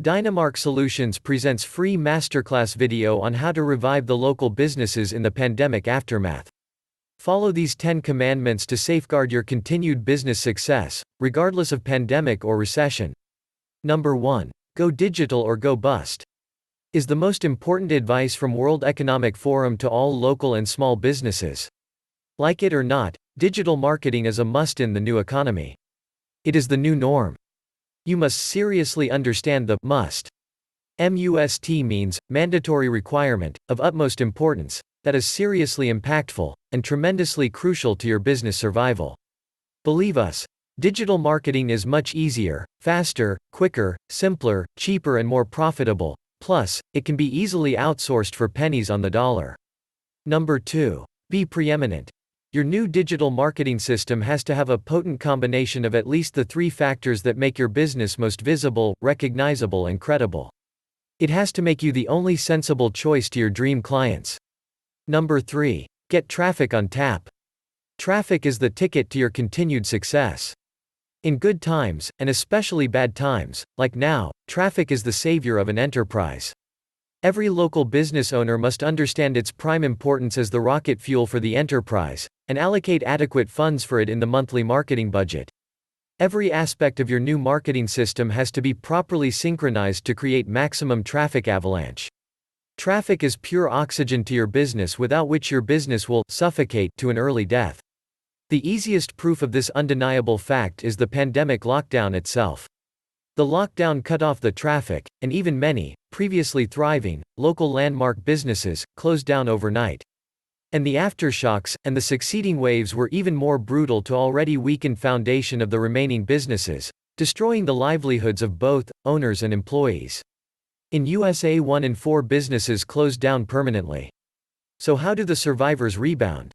Dynamark Solutions presents free masterclass video on how to revive the local businesses in the pandemic aftermath. Follow these 10 commandments to safeguard your continued business success, regardless of pandemic or recession. Number 1. Go digital or go bust. Is the most important advice from World Economic Forum to all local and small businesses. Like it or not, digital marketing is a must in the new economy. It is the new norm. You must seriously understand the must. MUST means mandatory requirement, of utmost importance, that is seriously impactful, and tremendously crucial to your business survival. Believe us, digital marketing is much easier, faster, quicker, simpler, cheaper and more profitable, plus, it can be easily outsourced for pennies on the dollar. Number 2. Be preeminent. Your new digital marketing system has to have a potent combination of at least the 3 factors that make your business most visible, recognizable and credible. It has to make you the only sensible choice to your dream clients. Number 3. Get traffic on tap. Traffic is the ticket to your continued success. In good times, and especially bad times, like now, traffic is the savior of an enterprise. Every local business owner must understand its prime importance as the rocket fuel for the enterprise, and allocate adequate funds for it in the monthly marketing budget. Every aspect of your new marketing system has to be properly synchronized to create maximum traffic avalanche. Traffic is pure oxygen to your business, without which your business will suffocate to an early death. The easiest proof of this undeniable fact is the pandemic lockdown itself. The lockdown cut off the traffic, and even many, previously thriving, local landmark businesses, closed down overnight. And the aftershocks, and the succeeding waves were even more brutal to already weakened foundation of the remaining businesses, destroying the livelihoods of both, owners and employees. In USA 1 in 4 businesses closed down permanently. So how do the survivors rebound?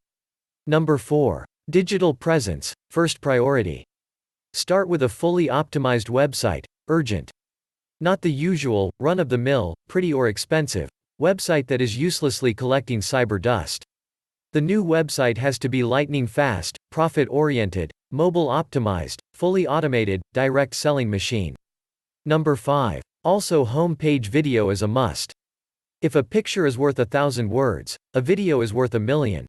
Number 4. Digital presence, first priority. Start with a fully optimized website, urgent. Not the usual, run-of-the-mill, pretty or expensive, website that is uselessly collecting cyber dust. The new website has to be lightning fast, profit-oriented, mobile-optimized, fully automated, direct selling machine. Number 5. Also home-page video is a must. If a picture is worth 1,000 words, a video is worth 1,000,000.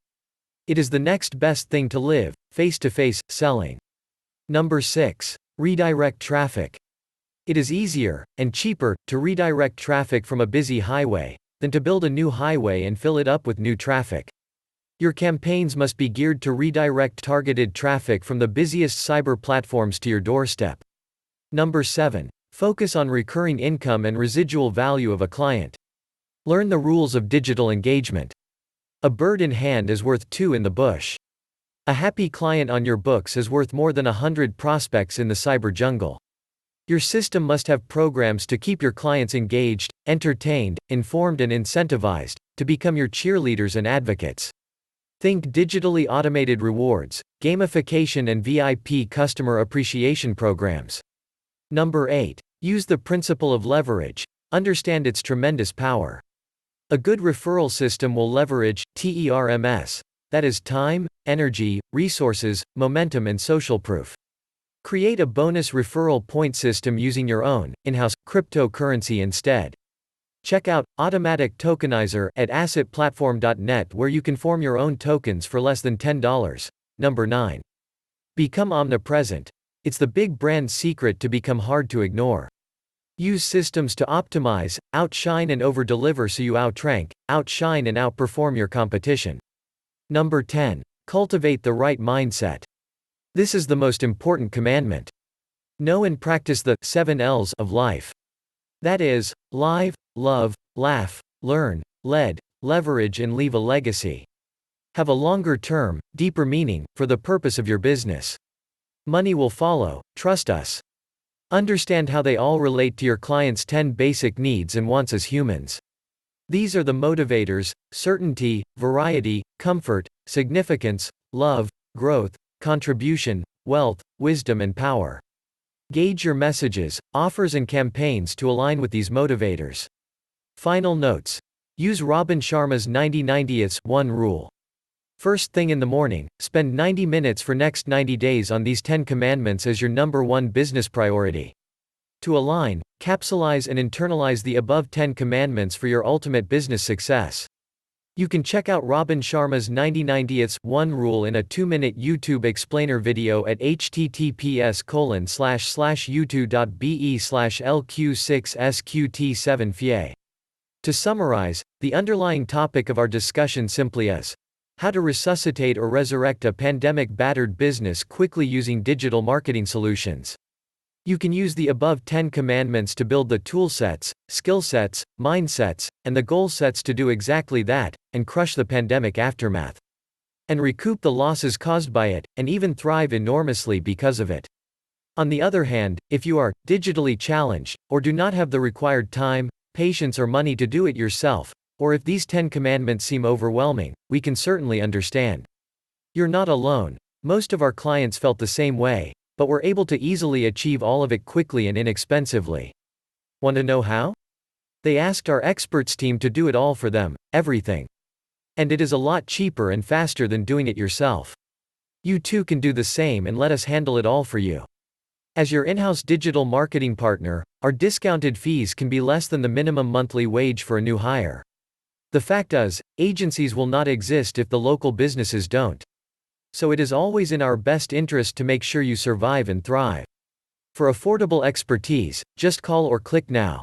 It is the next best thing to live, face-to-face, selling. Number 6. Redirect traffic. It is easier, and cheaper, to redirect traffic from a busy highway, than to build a new highway and fill it up with new traffic. Your campaigns must be geared to redirect targeted traffic from the busiest cyber platforms to your doorstep. Number 7. Focus on recurring income and residual value of a client. Learn the rules of digital engagement. A bird in hand is worth 2 in the bush. A happy client on your books is worth more than 100 prospects in the cyber jungle. Your system must have programs to keep your clients engaged, entertained, informed and incentivized, to become your cheerleaders and advocates. Think digitally automated rewards, gamification and VIP customer appreciation programs. Number 8. Use the principle of leverage. Understand its tremendous power. A good referral system will leverage T.E.R.M.S. That is time, energy, resources, momentum and social proof. Create a bonus referral point system using your own, in-house, cryptocurrency instead. Check out Automatic Tokenizer at assetplatform.net where you can form your own tokens for less than $10. Number 9. Become omnipresent. It's the big brand secret to become hard to ignore. Use systems to optimize, outshine and overdeliver so you outrank, outshine and outperform your competition. Number 10. Cultivate the right mindset. This is the most important commandment. Know and practice the 7 L's of life. That is, live, love, laugh, learn, lead, leverage and leave a legacy. Have a longer term, deeper meaning, for the purpose of your business. Money will follow, trust us. Understand how they all relate to your clients' 10 basic needs and wants as humans. These are the motivators: certainty, variety, comfort, significance, love, growth, contribution, wealth, wisdom and power. Gauge your messages, offers and campaigns to align with these motivators. Final notes. Use Robin Sharma's 90-90-1 rule. First thing in the morning, spend 90 minutes for next 90 days on these 10 commandments as your number 1 business priority. To align, capsulize and internalize the above 10 commandments for your ultimate business success. You can check out Robin Sharma's 90/90ths 1 rule in a 2-minute YouTube explainer video at https://youtube.be/lq6sqt7fye. To summarize, the underlying topic of our discussion simply is how to resuscitate or resurrect a pandemic-battered business quickly using digital marketing solutions. You can use the above 10 commandments to build the toolsets, skill sets, mindsets, and the goal sets to do exactly that, and crush the pandemic aftermath. And recoup the losses caused by it, and even thrive enormously because of it. On the other hand, if you are digitally challenged, or do not have the required time, patience, or money to do it yourself, or if these 10 commandments seem overwhelming, we can certainly understand. You're not alone. Most of our clients felt the same way, but were able to easily achieve all of it quickly and inexpensively. Want to know how? They asked our experts team to do it all for them, everything. And it is a lot cheaper and faster than doing it yourself. You too can do the same and let us handle it all for you. As your in-house digital marketing partner, our discounted fees can be less than the minimum monthly wage for a new hire. The fact is, agencies will not exist if the local businesses don't. So it is always in our best interest to make sure you survive and thrive. For affordable expertise, just call or click now.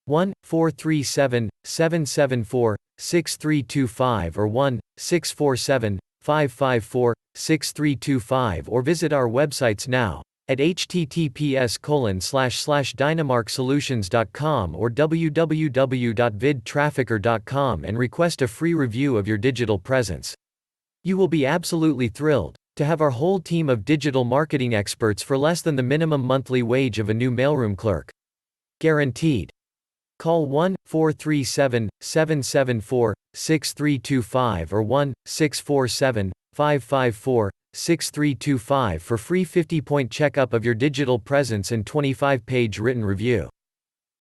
1-437-774-6325 or 1-647-554-6325 or visit our websites now at https://dynamarksolutions.com or www.vidtrafficker.com and request a free review of your digital presence. You will be absolutely thrilled to have our whole team of digital marketing experts for less than the minimum monthly wage of a new mailroom clerk. Guaranteed. Call 1-437-774-6325 or 1-647-554-6325 for free 50-point checkup of your digital presence and 25-page written review.